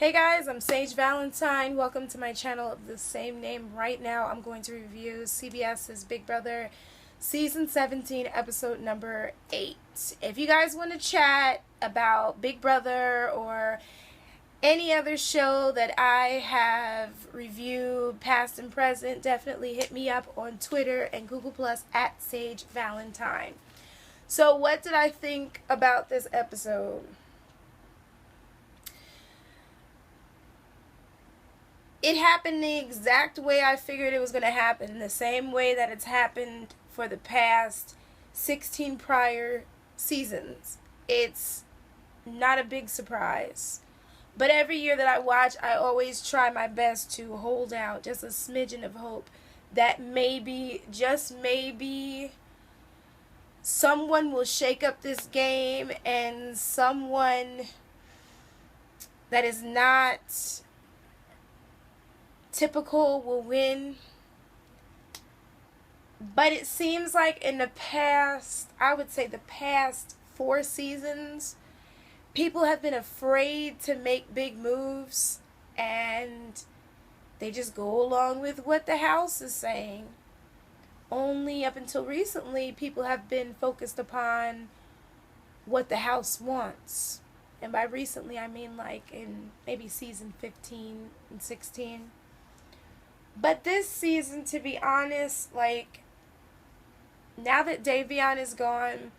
Hey guys, I'm Sage Valentine. Welcome to my channel of the same name. Right now I'm going to review CBS's Big Brother Season 17, Episode number 8. If you guys want to chat about Big Brother or any other show that I have reviewed, past and present, definitely hit me up on Twitter and Google Plus at Sage Valentine. So what did I think about this episode? It happened the exact way I figured it was going to happen, the same way that it's happened for the past 16 prior seasons. It's not a big surprise. But every year that I watch, I always try my best to hold out just a smidgen of hope that maybe, just maybe, someone will shake up this game and someone that is not typical will win. But it seems like in the past, I would say the past 4 seasons, people have been afraid to make big moves and they just go along with what the house is saying. Only up until recently, people have been focused upon what the house wants. And by recently, I mean like in maybe season 15 and 16. But this season, to be honest, like, now that Davion is gone,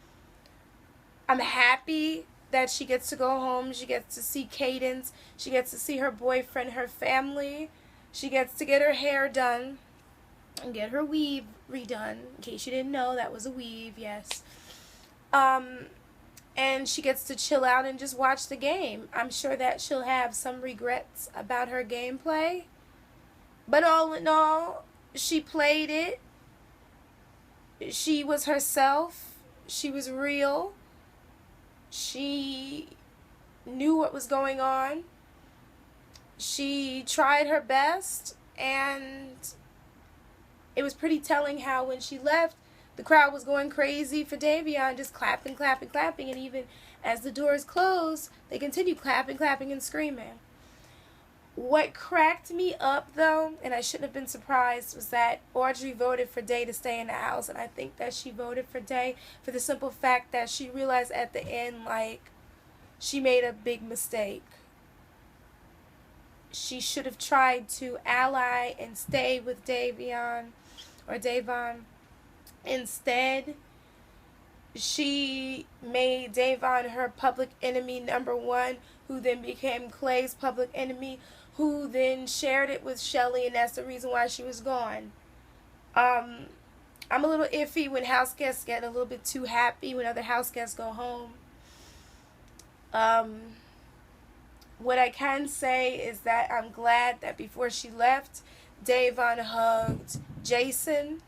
I'm happy that she gets to go home. She gets to see Cadence. She gets to see her boyfriend, her family. She gets to get her hair done and get her weave redone. In case you didn't know, that was a weave, yes. And she gets to chill out and just watch the game. I'm sure that she'll have some regrets about her gameplay. But all in all, she played it. She was herself. She was real. She knew what was going on. She tried her best. And it was pretty telling how when she left, the crowd was going crazy for Davion, just clapping, clapping, clapping. And even as the doors closed, they continued clapping, clapping, and screaming. What cracked me up, though, and I shouldn't have been surprised, was that Audrey voted for Day to stay in the house. And I think that she voted for Day for the simple fact that she realized at the end, like, she made a big mistake. She should have tried to ally and stay with Davon. Instead, she made Davon her public enemy number 1, who then became Clay's public enemy, who then shared it with Shelly, and that's the reason why she was gone. I'm a little iffy when house guests get a little bit too happy when other house guests go home. What I can say is that I'm glad that before she left, Davon hugged Jason.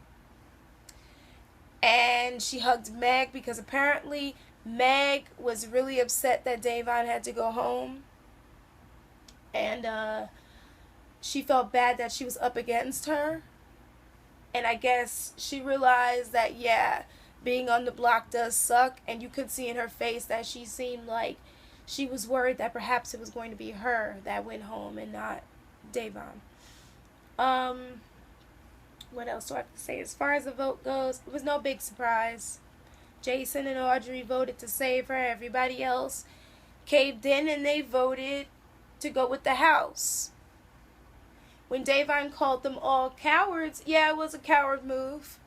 And she hugged Meg because apparently Meg was really upset that Davon had to go home. And she felt bad that she was up against her. And I guess she realized that, yeah, being on the block does suck. And you could see in her face that she seemed like she was worried that perhaps it was going to be her that went home and not Davon. What else do I have to say? As far as the vote goes, it was no big surprise. Jason and Audrey voted to save her. Everybody else caved in and they voted to go with the house. When Davon called them all cowards, yeah, it was a coward move.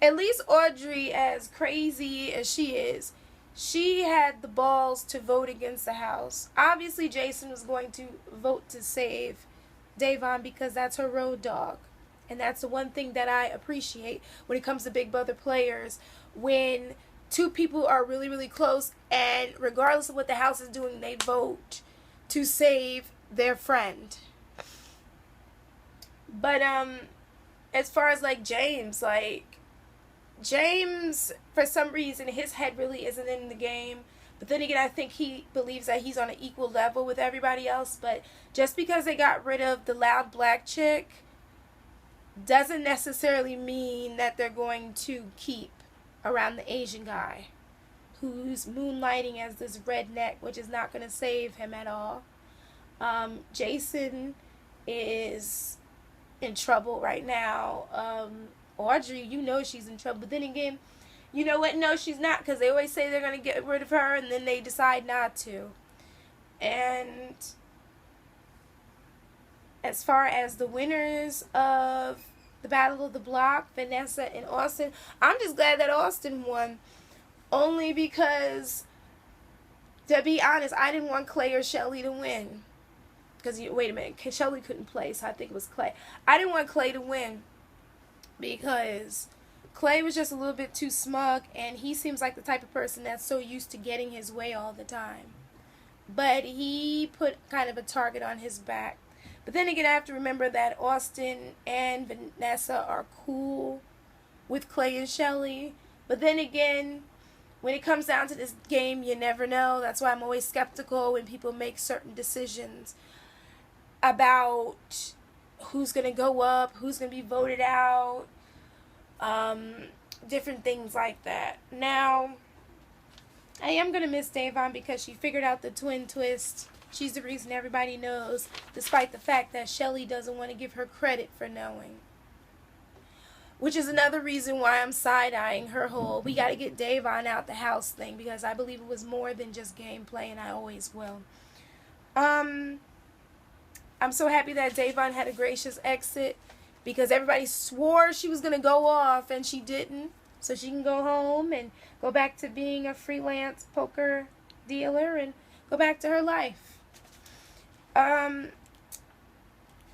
At least Audrey, as crazy as she is, she had the balls to vote against the house. Obviously, Jason was going to vote to save Davon because that's her road dog. And that's the one thing that I appreciate when it comes to Big Brother players. When 2 people are really, really close and regardless of what the house is doing, they vote to save their friend. But as far as like James, for some reason, his head really isn't in the game. But then again, I think he believes that he's on an equal level with everybody else. But just because they got rid of the loud black chick doesn't necessarily mean that they're going to keep around the Asian guy who's moonlighting as this redneck, which is not going to save him at all. Jason is in trouble right now. Audrey, you know she's in trouble. But then again, you know what? No, she's not, because they always say they're going to get rid of her, and then they decide not to. And as far as the winners of the Battle of the Block, Vanessa and Austin, I'm just glad that Austin won. Only because, to be honest, I didn't want Clay or Shelly to win. Because, wait a minute, Shelly couldn't play, so I think it was Clay. I didn't want Clay to win because Clay was just a little bit too smug, and he seems like the type of person that's so used to getting his way all the time. But he put kind of a target on his back. But then again, I have to remember that Austin and Vanessa are cool with Clay and Shelly. But then again, when it comes down to this game, you never know. That's why I'm always skeptical when people make certain decisions about who's going to go up, who's going to be voted out, different things like that. Now, I am going to miss Davon because she figured out the twin twist. She's the reason everybody knows, despite the fact that Shelly doesn't want to give her credit for knowing. Which is another reason why I'm side-eyeing her whole, we got to get Davon out the house thing, because I believe it was more than just gameplay, and I always will. I'm so happy that Davon had a gracious exit, because everybody swore she was going to go off, and she didn't. So she can go home and go back to being a freelance poker dealer and go back to her life.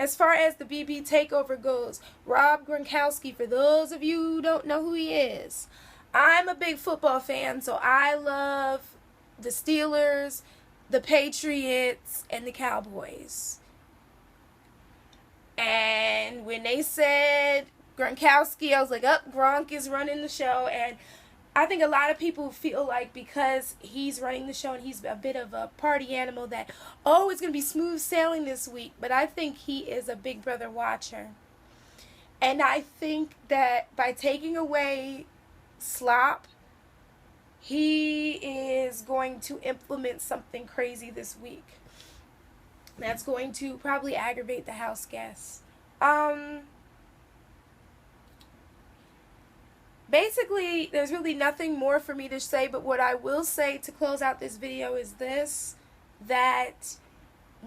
As far as the BB takeover goes, Rob Gronkowski, for those of you who don't know who he is, I'm a big football fan, so I love the Steelers, the Patriots, and the Cowboys. And when they said Gronkowski, I was like, Gronk is running the show. And I think a lot of people feel like because he's running the show and he's a bit of a party animal that, it's going to be smooth sailing this week. But I think he is a Big Brother watcher. And I think that by taking away Slop, he is going to implement something crazy this week. That's going to probably aggravate the house guests. Basically, there's really nothing more for me to say, but what I will say to close out this video is this, that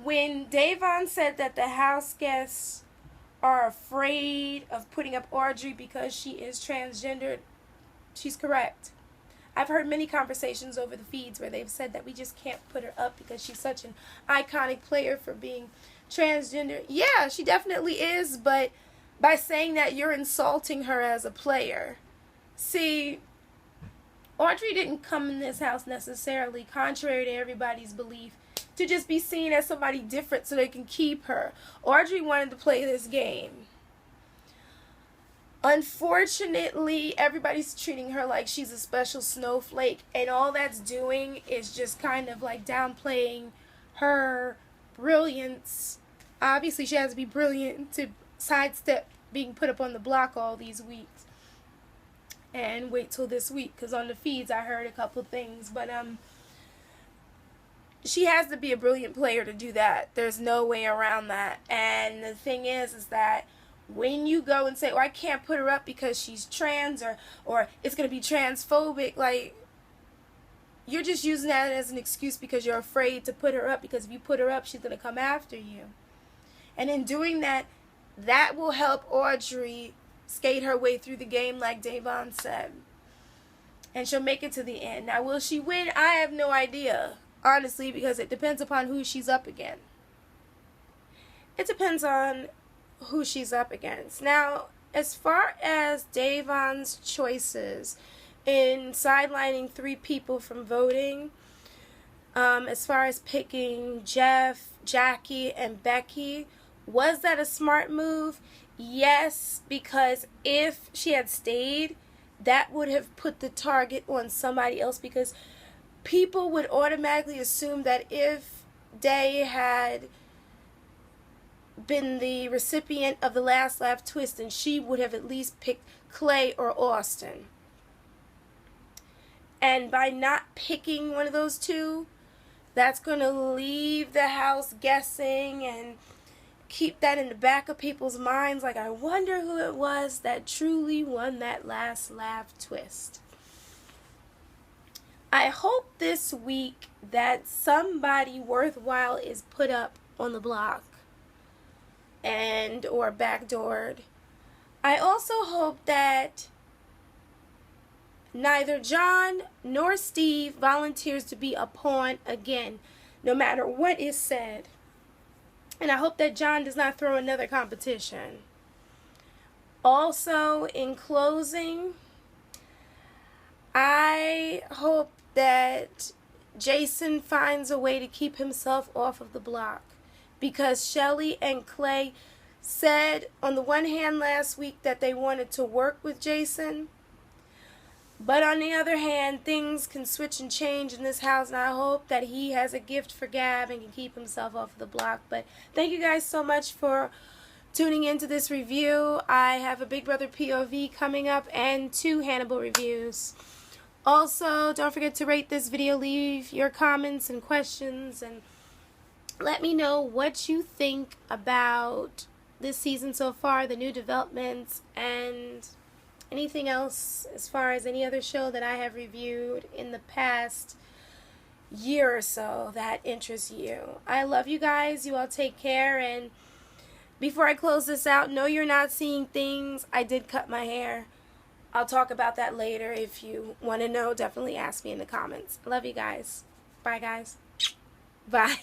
when Davon said that the house guests are afraid of putting up Audrey because she is transgendered, she's correct. I've heard many conversations over the feeds where they've said that we just can't put her up because she's such an iconic player for being transgender. Yeah, she definitely is, but by saying that, you're insulting her as a player. See, Audrey didn't come in this house necessarily, contrary to everybody's belief, to just be seen as somebody different so they can keep her. Audrey wanted to play this game. Unfortunately, everybody's treating her like she's a special snowflake, and all that's doing is just kind of like downplaying her brilliance. Obviously, she has to be brilliant to sidestep being put up on the block all these weeks. And wait till this week, because on the feeds I heard a couple things, but she has to be a brilliant player to do that. There's no way around that. And the thing is that when you go and say, I can't put her up because she's trans, or it's going to be transphobic, like, you're just using that as an excuse because you're afraid to put her up, because if you put her up, she's going to come after you. And in doing that, that will help Audrey skate her way through the game like Davon said. And she'll make it to the end. Now, will she win? I have no idea, honestly, because it depends upon who she's up against. It depends on who she's up against. Now, as far as Davon's choices in sidelining 3 people from voting, as far as picking Jeff, Jackie, and Becky, was that a smart move? Yes, because if she had stayed, that would have put the target on somebody else, because people would automatically assume that if Day had been the recipient of the last laugh twist, and she would have at least picked Clay or Austin. And by not picking one of those two, That's going to leave the house guessing and keep that in the back of people's minds, like, I wonder who it was that truly won that last laugh twist. I hope this week that somebody worthwhile is put up on the block and or backdoored. I also hope that neither John nor Steve volunteers to be a pawn again, no matter what is said. And I hope that John does not throw another competition. Also, in closing, I hope that Jason finds a way to keep himself off of the block. Because Shelly and Clay said on the one hand last week that they wanted to work with Jason. But on the other hand, things can switch and change in this house, and I hope that he has a gift for gab and can keep himself off the block. But thank you guys so much for tuning into this review. I have a Big Brother POV coming up and 2 Hannibal reviews. Also, don't forget to rate this video, leave your comments and questions, and let me know what you think about this season so far, the new developments, and anything else as far as any other show that I have reviewed in the past year or so that interests you. I love you guys. You all take care. And before I close this out, no, you're not seeing things. I did cut my hair. I'll talk about that later. If you want to know, definitely ask me in the comments. I love you guys. Bye, guys. Bye.